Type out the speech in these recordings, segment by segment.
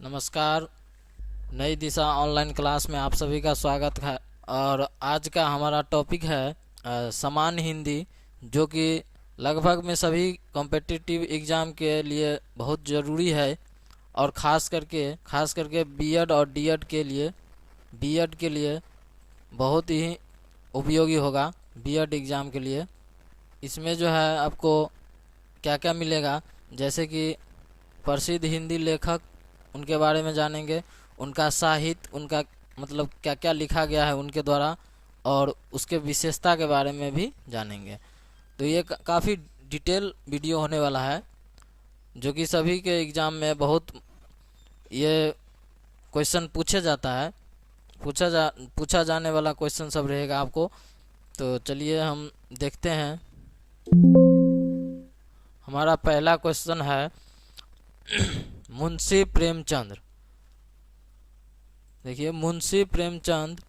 नमस्कार। नई दिशा online class में आप सभी का स्वागत है। और आज का हमारा टॉपिक है समान हिंदी, जो कि लगभग में सभी कॉम्पिटिटिव एग्ज़ाम के लिए बहुत ज़रूरी है। और ख़ास करके बीएड और डीएड के लिए बहुत ही उपयोगी होगा। बीएड एग्ज़ाम के लिए इसमें जो है आपको क्या क्या मिलेगा, जैसे कि प्रसिद्ध हिंदी लेखक, उनके बारे में जानेंगे, उनका साहित्य, उनका मतलब क्या क्या लिखा गया है उनके द्वारा, और उसके विशेषता के बारे में भी जानेंगे। तो ये काफ़ी डिटेल वीडियो होने वाला है, जो कि सभी के एग्ज़ाम में बहुत ये क्वेश्चन पूछा जाने वाला क्वेश्चन सब रहेगा आपको। तो चलिए हम देखते हैं। हमारा पहला क्वेश्चन है मुंशी प्रेमचंद। देखिए, मुंशी प्रेमचंद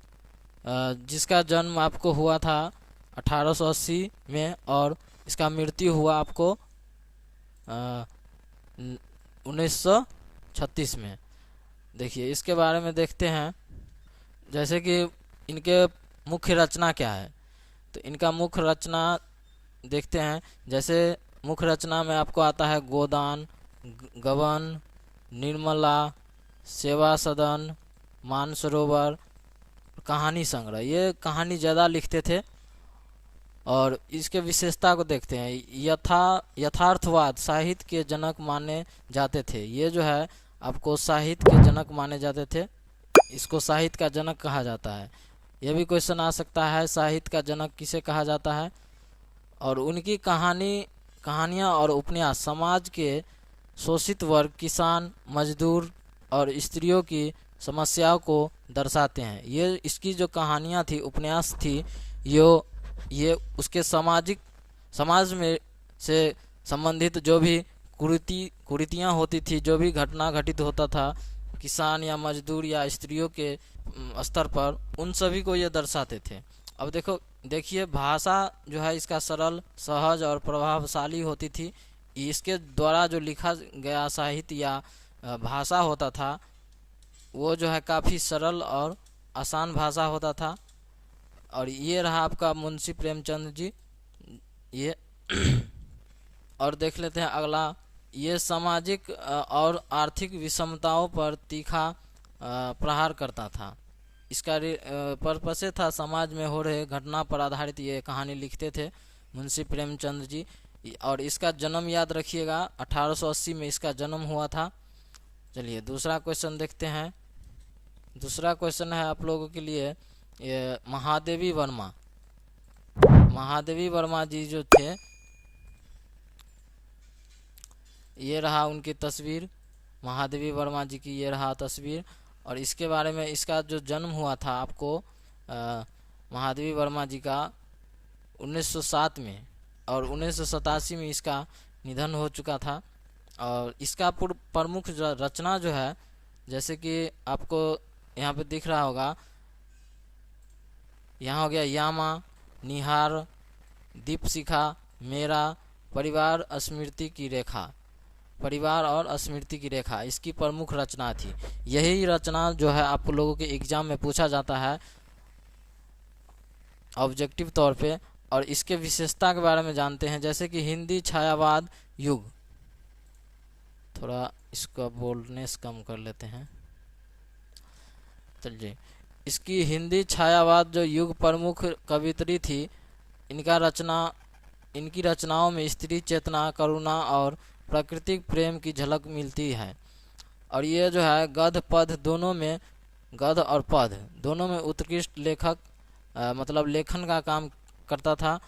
जिसका जन्म आपको हुआ था 1880 में, और इसका मृत्यु हुआ आपको 1936 में। देखिए, इसके बारे में देखते हैं, जैसे कि इनके मुख्य रचना क्या है। तो इनका मुख्य रचना देखते हैं। जैसे मुख्य रचना में आपको आता है गोदान, गबन, निर्मला, सेवा सदन, मानसरोवर, कहानी संग्रह। ये कहानी ज़्यादा लिखते थे। और इसके विशेषता को देखते हैं। यथार्थवाद साहित्य के जनक माने जाते थे। ये जो है आपको साहित्य के जनक माने जाते थे, इसको साहित्य का जनक कहा जाता है। यह भी क्वेश्चन आ सकता है, साहित्य का जनक किसे कहा जाता है। और उनकी कहानियाँ और उपन्यास समाज के शोषित वर्ग, किसान, मजदूर और स्त्रियों की समस्याओं को दर्शाते हैं। ये इसकी जो कहानियाँ थी, उपन्यास थी, ये उसके समाज में से संबंधित जो भी कुरीतियाँ होती थी, जो भी घटना घटित होता था किसान या मजदूर या स्त्रियों के स्तर पर, उन सभी को ये दर्शाते थे। अब देखिए, भाषा जो है इसका सरल, सहज और प्रभावशाली होती थी। इसके द्वारा जो लिखा गया साहित्य या भाषा होता था, वो जो है काफ़ी सरल और आसान भाषा होता था। और ये रहा आपका मुंशी प्रेमचंद जी। ये और देख लेते हैं अगला। ये सामाजिक और आर्थिक विषमताओं पर तीखा प्रहार करता था। इसका पर्पस था समाज में हो रहे घटना पर आधारित ये कहानी लिखते थे मुंशी प्रेमचंद जी। और इसका जन्म याद रखिएगा, 1880 में इसका जन्म हुआ था। चलिए दूसरा क्वेश्चन देखते हैं। दूसरा क्वेश्चन है आप लोगों के लिए, ये महादेवी वर्मा जी जो थे, ये रहा उनकी तस्वीर। महादेवी वर्मा जी की ये रहा तस्वीर। और इसके बारे में, इसका जो जन्म हुआ था आपको महादेवी वर्मा जी का 1907 में, और 1987 में इसका निधन हो चुका था। और इसका प्रमुख रचना जो है, जैसे कि आपको यहाँ पे दिख रहा होगा, यहाँ हो गया यामा, निहार, दीपशिखा, मेरा, परिवार और स्मृति की रेखा इसकी प्रमुख रचना थी। यही रचना जो है आप लोगों के एग्जाम में पूछा जाता है ऑब्जेक्टिव तौर पे। और इसके विशेषता के बारे में जानते हैं, जैसे कि हिंदी छायावाद युग। थोड़ा इसका बोल्डनेस कम कर लेते हैं। चलिए, इसकी हिंदी छायावाद जो युग प्रमुख कवियत्री थी, इनकी रचनाओं में स्त्री चेतना, करुणा और प्राकृतिक प्रेम की झलक मिलती है। और ये जो है गद्य और पद दोनों में उत्कृष्ट लेखक मतलब लेखन का काम करता था।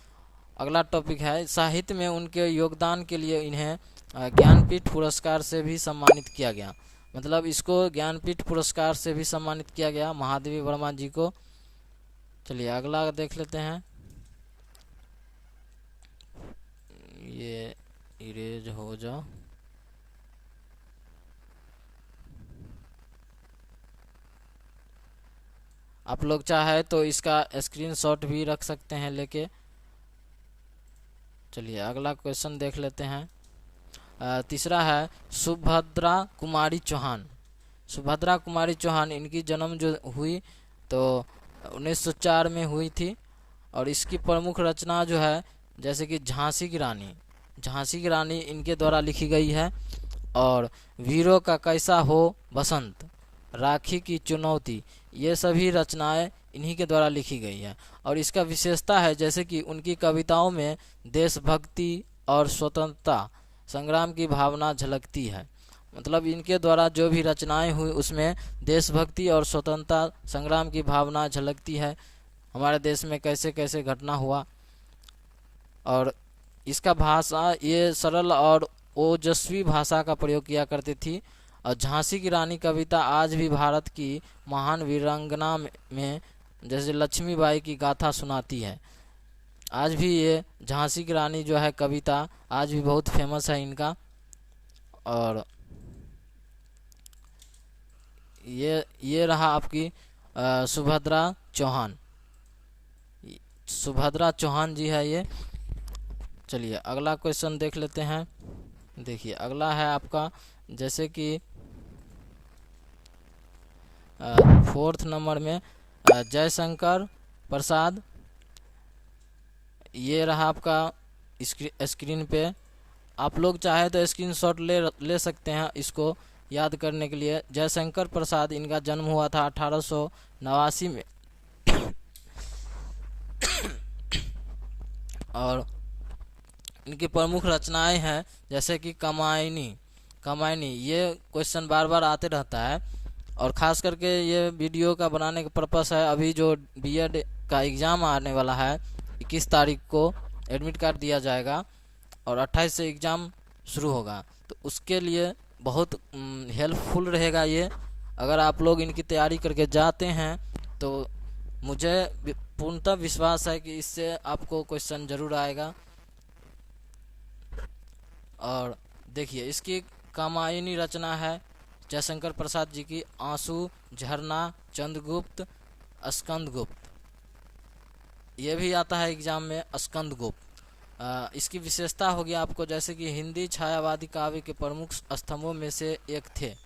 अगला टॉपिक है, साहित्य में उनके योगदान के लिए इन्हें ज्ञानपीठ पुरस्कार से भी सम्मानित किया गया। मतलब इसको ज्ञानपीठ पुरस्कार से भी सम्मानित किया गया महादेवी वर्मा जी को। चलिए अगला देख लेते हैं। ये इरेज हो जाओ। आप लोग चाहे तो इसका स्क्रीनशॉट भी रख सकते हैं लेके। चलिए अगला क्वेश्चन देख लेते हैं। तीसरा है सुभद्रा कुमारी चौहान। सुभद्रा कुमारी चौहान, इनकी जन्म जो हुई तो 1904 में हुई थी। और इसकी प्रमुख रचना जो है जैसे कि झांसी की रानी, झांसी की रानी इनके द्वारा लिखी गई है। और वीरों का कैसा हो बसंत, राखी की चुनौती, ये सभी रचनाएं इन्हीं के द्वारा लिखी गई है। और इसका विशेषता है जैसे कि उनकी कविताओं में देशभक्ति और स्वतंत्रता संग्राम की भावना झलकती है। मतलब इनके द्वारा जो भी रचनाएं हुई उसमें देशभक्ति और स्वतंत्रता संग्राम की भावना झलकती है, हमारे देश में कैसे कैसे घटना हुआ। और इसका भाषा ये सरल और ओजस्वी भाषा का प्रयोग किया करती थी। और झांसी की रानी कविता आज भी भारत की महान वीरांगना में जैसे लक्ष्मीबाई की गाथा सुनाती है। आज भी ये झांसी की रानी जो है कविता आज भी बहुत फेमस है इनका। और ये रहा आपकी सुभद्रा चौहान, सुभद्रा चौहान जी है ये। चलिए अगला क्वेश्चन देख लेते हैं। देखिए अगला है आपका जैसे कि 4th नंबर में जयशंकर प्रसाद, ये रहा आपका स्क्रीन पे। आप लोग चाहे तो स्क्रीनशॉट ले सकते हैं इसको याद करने के लिए। जयशंकर प्रसाद, इनका जन्म हुआ था 1889 में। और इनकी प्रमुख रचनाएं हैं जैसे कि कामायनी, कामायनी ये क्वेश्चन बार बार आते रहता है। और ख़ास करके ये वीडियो का बनाने का पर्पस है, अभी जो बीएड का एग्ज़ाम आने वाला है 21 तारीख को एडमिट कार्ड दिया जाएगा और 28 से एग्ज़ाम शुरू होगा, तो उसके लिए बहुत हेल्पफुल रहेगा ये। अगर आप लोग इनकी तैयारी करके जाते हैं तो मुझे पूर्णतः विश्वास है कि इससे आपको क्वेश्चन ज़रूर आएगा। और देखिए इसकी कामायनी रचना है जयशंकर प्रसाद जी की, आंसू, झरना, चंद्रगुप्त, स्कंदगुप्त, ये भी आता है एग्जाम में स्कंदगुप्त। इसकी विशेषता होगी आपको जैसे कि हिंदी छायावादी काव्य के प्रमुख स्तंभों में से एक थे,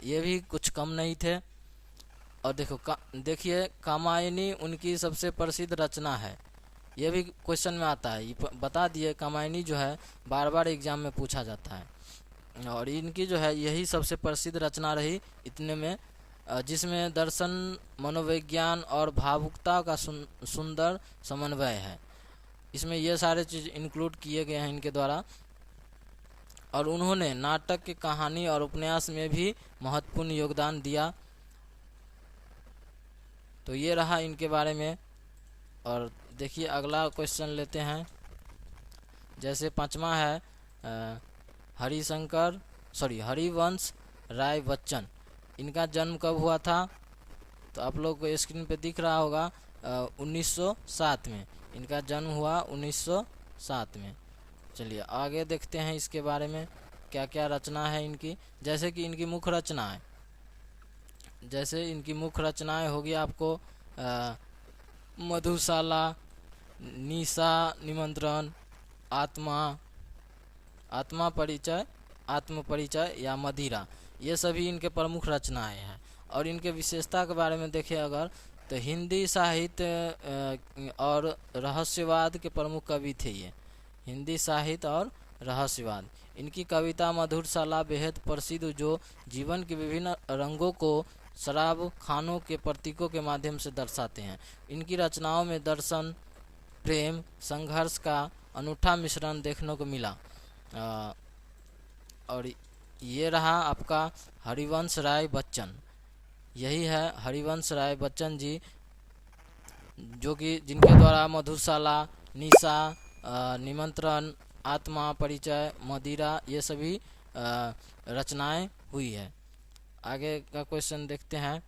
ये भी कुछ कम नहीं थे। और देखिए कामायनी उनकी सबसे प्रसिद्ध रचना है, ये भी क्वेश्चन में आता है। ये बता दिए कामायनी जो है बार बार एग्जाम में पूछा जाता है। और इनकी जो है यही सबसे प्रसिद्ध रचना रही इतने में, जिसमें दर्शन, मनोविज्ञान और भावुकता का सुंदर समन्वय है। इसमें ये सारे चीज़ इंक्लूड किए गए हैं इनके द्वारा। और उन्होंने नाटक की कहानी और उपन्यास में भी महत्वपूर्ण योगदान दिया। तो ये रहा इनके बारे में। और देखिए अगला क्वेश्चन लेते हैं। जैसे 5वां है हरिवंश राय बच्चन, इनका जन्म कब हुआ था? तो आप लोग को स्क्रीन पे दिख रहा होगा 1907 में इनका जन्म हुआ, 1907 में। चलिए आगे देखते हैं इसके बारे में क्या क्या रचना है इनकी। जैसे कि इनकी मुख्य रचनाएं, जैसे इनकी मुख्य रचनाएं होगी आपको मधुशाला, निशा निमंत्रण, आत्मा परिचय, आत्म परिचय या मदिरा, ये सभी इनके प्रमुख रचनाएं हैं। और इनके विशेषता के बारे में देखें अगर तो हिंदी साहित्य और रहस्यवाद के प्रमुख कवि थे ये, हिंदी साहित्य और रहस्यवाद। इनकी कविता मधुशाला बेहद प्रसिद्ध, जो जीवन के विभिन्न रंगों को शराब खानों के प्रतीकों के माध्यम से दर्शाते हैं। इनकी रचनाओं में दर्शन, प्रेम, संघर्ष का अनूठा मिश्रण देखने को मिला। और ये रहा आपका हरिवंश राय बच्चन, यही है हरिवंश राय बच्चन जी, जो कि जिनके द्वारा मधुशाला, निशा, निमंत्रण, आत्मा परिचय, मदिरा, ये सभी रचनाएं हुई है। आगे का क्वेश्चन देखते हैं।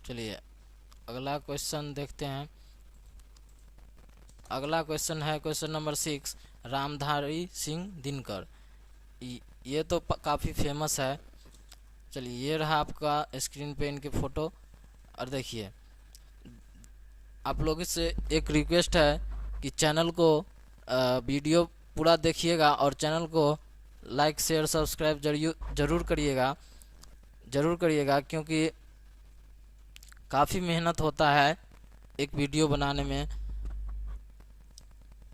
चलिए अगला क्वेश्चन देखते हैं। अगला क्वेश्चन है क्वेश्चन नंबर 6, रामधारी सिंह दिनकर। ये तो काफ़ी फेमस है। चलिए, ये रहा आपका स्क्रीन पे इनके फ़ोटो। और देखिए, आप लोगों से एक रिक्वेस्ट है कि चैनल को वीडियो पूरा देखिएगा और चैनल को लाइक शेयर सब्सक्राइब जरूर करिएगा, क्योंकि काफ़ी मेहनत होता है एक वीडियो बनाने में।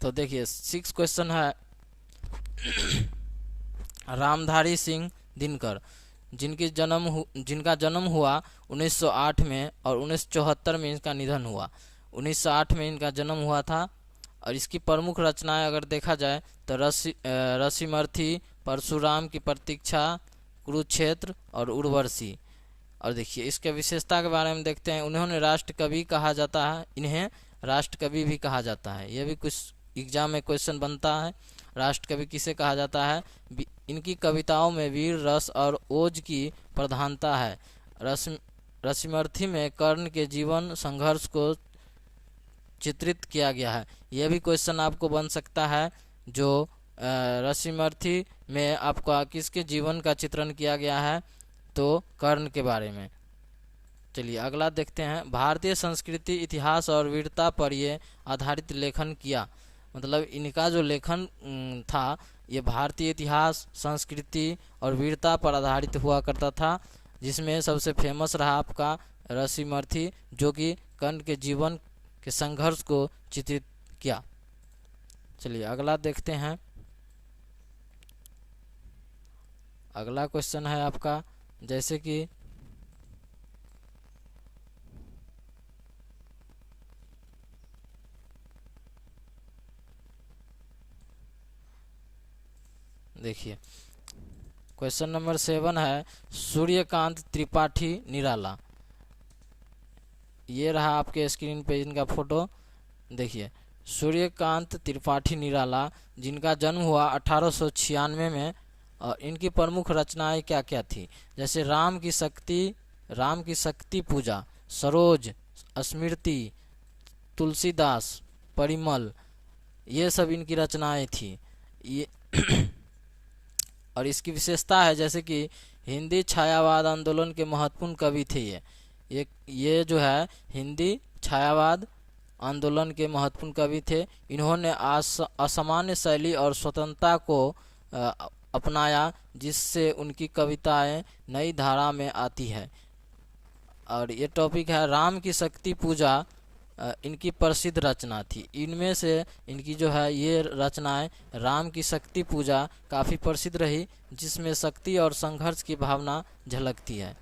तो देखिए, 6 क्वेश्चन है। रामधारी सिंह दिनकर, जिनका जन्म हुआ 1908 में और 1974 में इनका निधन हुआ। 1908 में इनका जन्म हुआ था। और इसकी प्रमुख रचनाएं अगर देखा जाए तो रसीमर्थी, परशुराम की प्रतीक्षा, कुरुक्षेत्र और उर्वशी। और देखिए, इसके विशेषता के बारे में देखते हैं। इन्हें राष्ट्र कवि भी कहा जाता है। यह भी कुछ एग्जाम में क्वेश्चन बनता है, राष्ट्र कवि किसे कहा जाता है। इनकी कविताओं में वीर रस और ओज की प्रधानता है। रसीमर्थी में कर्ण के जीवन संघर्ष को चित्रित किया गया है। यह भी क्वेश्चन आपको बन सकता है, जो रसीमर्थी में आपका किसके जीवन का चित्रण किया गया है, तो कर्ण के बारे में। चलिए, अगला देखते हैं। भारतीय संस्कृति, इतिहास और वीरता पर ये आधारित लेखन किया। मतलब इनका जो लेखन था, ये भारतीय इतिहास, संस्कृति और वीरता पर आधारित हुआ करता था, जिसमें सबसे फेमस रहा आपका रसीमर्थी, जो कि कर्ण के जीवन के संघर्ष को चित्रित किया। चलिए, अगला देखते हैं। अगला क्वेश्चन है आपका, जैसे कि देखिए, क्वेश्चन नंबर 7 है, सूर्यकांत त्रिपाठी निराला। ये रहा आपके स्क्रीन पे इनका फोटो। देखिए, सूर्यकांत त्रिपाठी निराला, जिनका जन्म हुआ 1896 में। और इनकी प्रमुख रचनाएं क्या क्या थी, जैसे राम की शक्ति पूजा, सरोज, स्मृति, तुलसीदास, परिमल, ये सब इनकी रचनाएं थी। ये और इसकी विशेषता है, जैसे कि हिंदी छायावाद आंदोलन के महत्वपूर्ण कवि थे। ये जो है हिंदी छायावाद आंदोलन के महत्वपूर्ण कवि थे। इन्होंने असामान्य शैली और स्वतंत्रता को अपनाया, जिससे उनकी कविताएं नई धारा में आती है। और ये टॉपिक है राम की शक्ति पूजा, इनकी प्रसिद्ध रचना थी। इनमें से इनकी जो है ये रचनाएं, राम की शक्ति पूजा काफ़ी प्रसिद्ध रही, जिसमें शक्ति और संघर्ष की भावना झलकती है।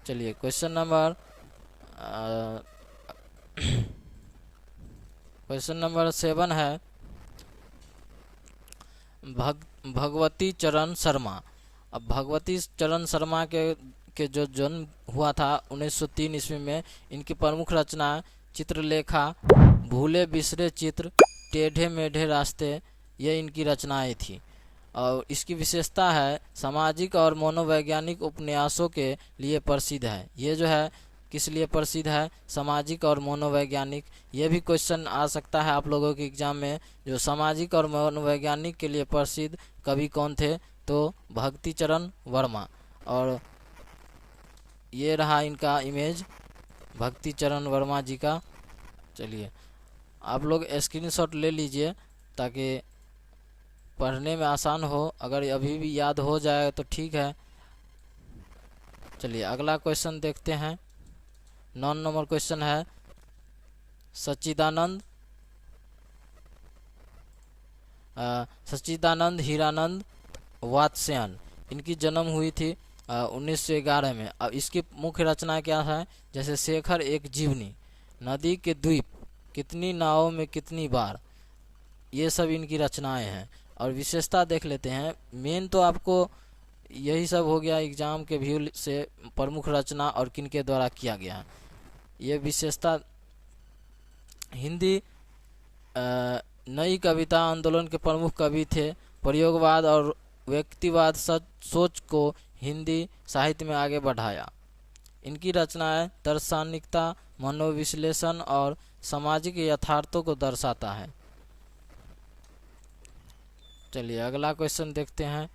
चलिए, क्वेश्चन नंबर 7 है, भगवती चरण शर्मा। अब भगवती चरण शर्मा के जो जन्म हुआ था 1903 ईस्वी में, इनकी प्रमुख रचना चित्रलेखा, भूले बिसरे चित्र, टेढ़े मेढ़े रास्ते, ये इनकी रचनाएं थी। और इसकी विशेषता है सामाजिक और मनोवैज्ञानिक उपन्यासों के लिए प्रसिद्ध है। ये जो है किस लिए प्रसिद्ध है, सामाजिक और मनोवैज्ञानिक। ये भी क्वेश्चन आ सकता है आप लोगों के एग्जाम में, जो सामाजिक और मनोवैज्ञानिक के लिए प्रसिद्ध कवि कौन थे, तो भक्ति चरण वर्मा। और ये रहा इनका इमेज, भक्ति चरण वर्मा जी का। चलिए, आप लोग स्क्रीनशॉट ले लीजिए ताकि पढ़ने में आसान हो। अगर अभी भी याद हो जाए तो ठीक है। चलिए, अगला क्वेश्चन देखते हैं। 9 नंबर क्वेश्चन है, सच्चिदानंद हीरानंद वात्स्यायन। इनकी जन्म हुई थी 1911 में। अब इसकी मुख्य रचना क्या है, जैसे शेखर एक जीवनी, नदी के द्वीप, कितनी नावों में कितनी बार, ये सब इनकी रचनाएं हैं। और विशेषता देख लेते हैं। मेन तो आपको यही सब हो गया एग्जाम के व्यू से, प्रमुख रचना और किनके द्वारा किया गया है। ये विशेषता, हिंदी नई कविता आंदोलन के प्रमुख कवि थे। प्रयोगवाद और व्यक्तिवाद सोच को हिंदी साहित्य में आगे बढ़ाया। इनकी रचनाएं दार्शनिकता, मनोविश्लेषण और सामाजिक यथार्थों को दर्शाता है। चलिए अगला क्वेश्चन देखते हैं।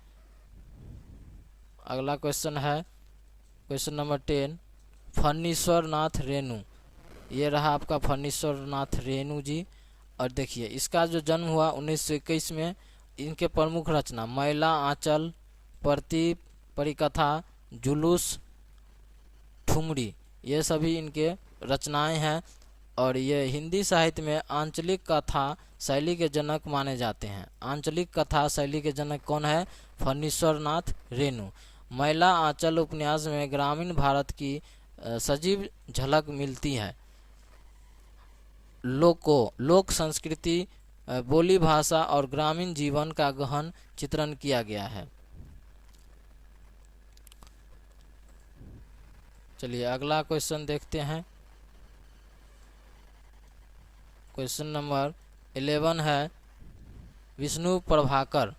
अगला क्वेश्चन है क्वेश्चन नंबर 10, फणीश्वर नाथ रेणु। ये रहा आपका फणीश्वर नाथ रेणु जी। और देखिए इसका जो जन्म हुआ 1921 में। इनके प्रमुख रचना मैला आंचल, प्रति परिकथा, जुलूस, ठुमरी, ये सभी इनके रचनाएं हैं। और ये हिंदी साहित्य में आंचलिक कथा शैली के जनक माने जाते हैं। आंचलिक कथा शैली के जनक कौन है? फणीश्वर नाथ रेणु। मैला आंचल उपन्यास में ग्रामीण भारत की सजीव झलक मिलती है। लोक संस्कृति, बोली भाषा और ग्रामीण जीवन का गहन चित्रण किया गया है। चलिए अगला क्वेश्चन देखते हैं। क्वेश्चन नंबर 11 है विष्णु प्रभाकर।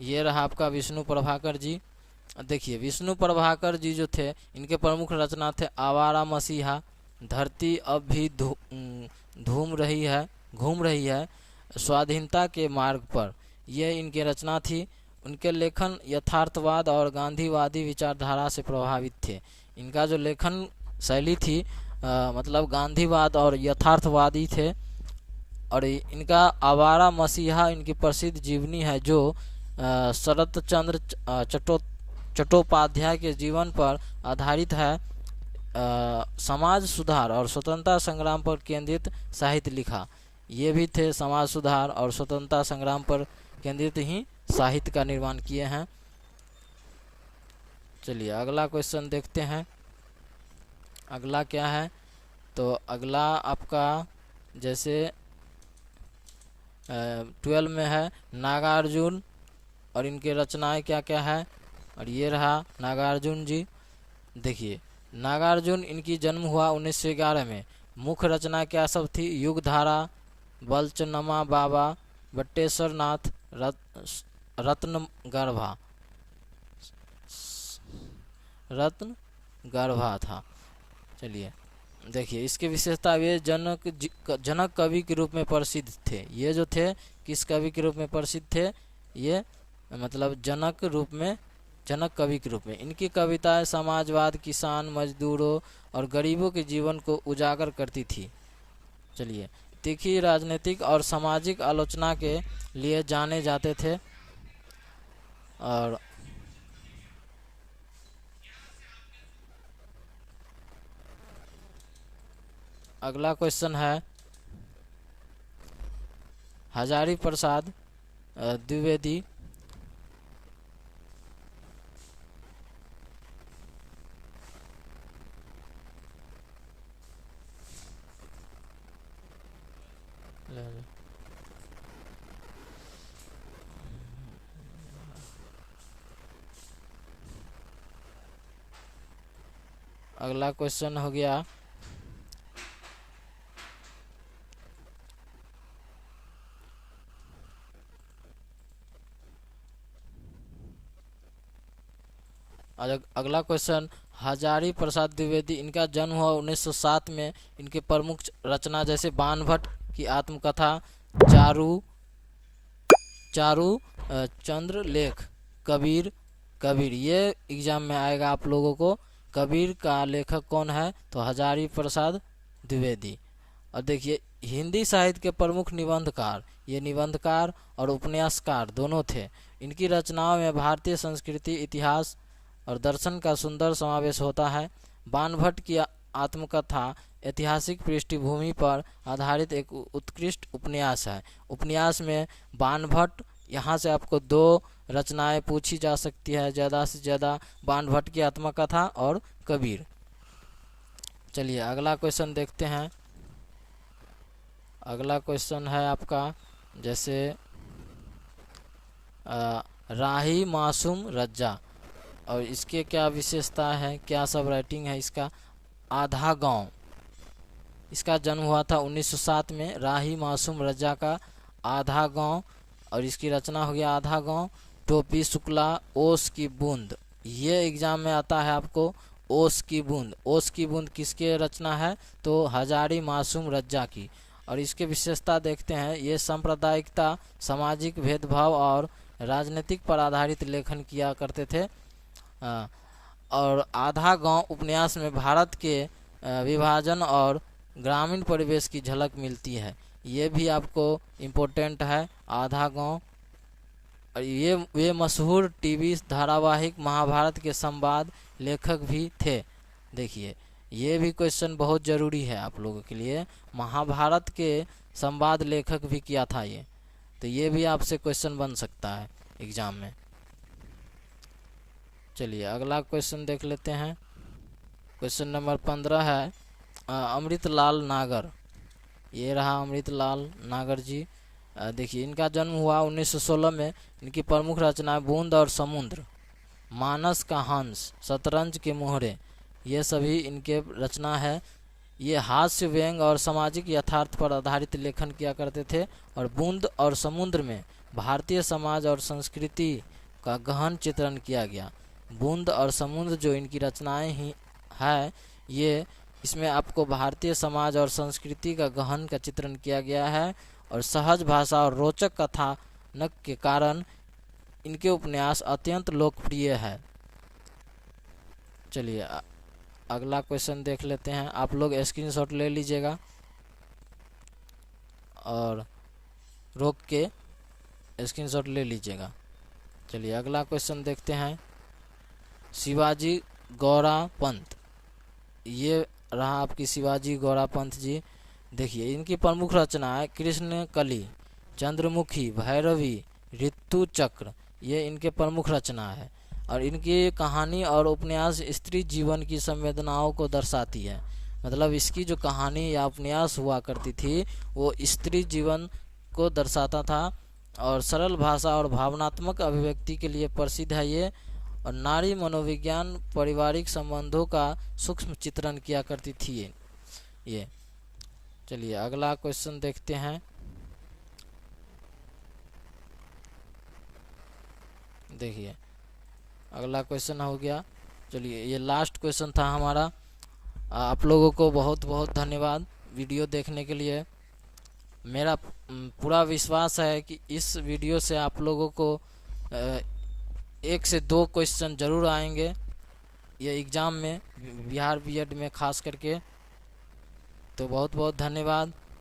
ये रहा आपका विष्णु प्रभाकर जी। देखिए विष्णु प्रभाकर जी जो थे, इनके प्रमुख रचना थे आवारा मसीहा, धरती अब भी घूम रही है, स्वाधीनता के मार्ग पर, ये इनकी रचना थी। उनके लेखन यथार्थवाद और गांधीवादी विचारधारा से प्रभावित थे। इनका जो लेखन शैली थी मतलब गांधीवाद और यथार्थवादी थे। और इनका आवारा मसीहा इनकी प्रसिद्ध जीवनी है, जो शरत चंद्र चट्टोपाध्याय के जीवन पर आधारित है। समाज सुधार और स्वतंत्रता संग्राम पर केंद्रित साहित्य लिखा। ये भी थे समाज सुधार और स्वतंत्रता संग्राम पर केंद्रित ही साहित्य का निर्माण किए हैं। चलिए अगला क्वेश्चन देखते हैं। अगला क्या है? तो अगला आपका जैसे 12 में है नागार्जुन, और इनके रचनाएं क्या क्या है। और ये रहा नागार्जुन जी। देखिए नागार्जुन इनकी जन्म हुआ 1911 में। मुख्य रचना क्या सब थी? युगधारा, बलचनमा बाबा, बट्टेश्वर नाथ, रत्नगर्भा था। चलिए देखिए इसकी विशेषता, ये जनक कवि के रूप में प्रसिद्ध थे। ये जो थे किस कवि के रूप में प्रसिद्ध थे? ये मतलब जनक कवि के रूप में। इनकी कविताएं समाजवाद, किसान, मजदूरों और गरीबों के जीवन को उजागर करती थी। चलिए तीखी राजनीतिक और सामाजिक आलोचना के लिए जाने जाते थे। और अगला क्वेश्चन है हजारी प्रसाद द्विवेदी। अगला क्वेश्चन हो गया अगला क्वेश्चन हजारी प्रसाद द्विवेदी। इनका जन्म हुआ 1907 में। इनके प्रमुख रचना जैसे बाणभट्ट की आत्मकथा, चारू चंद्र लेख, कबीर ये एग्जाम में आएगा आप लोगों को। कबीर का लेखक कौन है? तो हजारी प्रसाद द्विवेदी। और देखिए हिंदी साहित्य के प्रमुख निबंधकार, ये निबंधकार और उपन्यासकार दोनों थे। इनकी रचनाओं में भारतीय संस्कृति, इतिहास और दर्शन का सुंदर समावेश होता है। बाणभट्ट की आत्मकथा ऐतिहासिक पृष्ठभूमि पर आधारित एक उत्कृष्ट उपन्यास है। उपन्यास में बाणभट्ट, यहाँ से आपको 2 रचनाएं पूछी जा सकती है ज़्यादा से ज़्यादा, बाणभट्ट की आत्मकथा और कबीर। चलिए अगला क्वेश्चन देखते हैं। अगला क्वेश्चन है आपका जैसे राही मासूम रज्जा। और इसके क्या विशेषता है, क्या सब राइटिंग है इसका? आधा गांव। इसका जन्म हुआ था 1907 में। राही मासूम रज्जा का आधा गांव। और इसकी रचना हो गया आधा गांव। टोपी शुक्ला, ओस की बूंद, ये एग्जाम में आता है आपको। ओस की बूंद। ओस की बूंद किसके रचना है? तो हजारी मासूम रज्जा की। और इसके विशेषता देखते हैं, ये सांप्रदायिकता, सामाजिक भेदभाव और राजनीतिक पर आधारित लेखन किया करते थे। और आधा गांव उपन्यास में भारत के विभाजन और ग्रामीण परिवेश की झलक मिलती है। ये भी आपको इम्पोर्टेंट है, आधा गांव। और ये मशहूर टीवी धारावाहिक महाभारत के संवाद लेखक भी थे। देखिए, ये भी क्वेश्चन बहुत ज़रूरी है आप लोगों के लिए, महाभारत के संवाद लेखक भी किया था ये, तो ये भी आपसे क्वेश्चन बन सकता है एग्ज़ाम में। चलिए अगला क्वेश्चन देख लेते हैं। क्वेश्चन नंबर 15 है अमृतलाल नागर। ये रहा अमृतलाल नागर जी। देखिए, इनका जन्म हुआ 1916 में। इनकी प्रमुख रचना बूंद और समुद्र, मानस का हंस, शतरंज के मोहरे, ये सभी इनके रचना है। ये हास्य, व्यंग और सामाजिक यथार्थ पर आधारित लेखन किया करते थे। और बूंद और समुद्र में भारतीय समाज और संस्कृति का गहन चित्रण किया गया। बूंद और समुद्र जो इनकी रचनाएं ही है, ये इसमें आपको भारतीय समाज और संस्कृति का गहन का चित्रण किया गया है। और सहज भाषा और रोचक कथानक के कारण इनके उपन्यास अत्यंत लोकप्रिय है। चलिए अगला क्वेश्चन देख लेते हैं। आप लोग स्क्रीनशॉट ले लीजिएगा और रोक के स्क्रीनशॉट ले लीजिएगा। चलिए अगला क्वेश्चन देखते हैं। शिवाजी गौड़ा पंत, ये रहा आपकी शिवाजी गौड़ा पंत जी। देखिए, इनकी प्रमुख रचना है कृष्ण कली, चंद्रमुखी, भैरवी, ऋतु चक्र, ये इनके प्रमुख रचना है। और इनकी कहानी और उपन्यास स्त्री जीवन की संवेदनाओं को दर्शाती है। मतलब इसकी जो कहानी या उपन्यास हुआ करती थी वो स्त्री जीवन को दर्शाता था। और सरल भाषा और भावनात्मक अभिव्यक्ति के लिए प्रसिद्ध है ये। और नारी मनोविज्ञान, पारिवारिक संबंधों का सूक्ष्म चित्रण किया करती थी ये। चलिए अगला क्वेश्चन देखते हैं। देखिए अगला क्वेश्चन हो गया। चलिए ये लास्ट क्वेश्चन था हमारा। आप लोगों को बहुत बहुत धन्यवाद वीडियो देखने के लिए। मेरा पूरा विश्वास है कि इस वीडियो से आप लोगों को 1 से 2 क्वेश्चन ज़रूर आएंगे ये एग्ज़ाम में, बिहार बीएड में खास करके। तो बहुत बहुत धन्यवाद।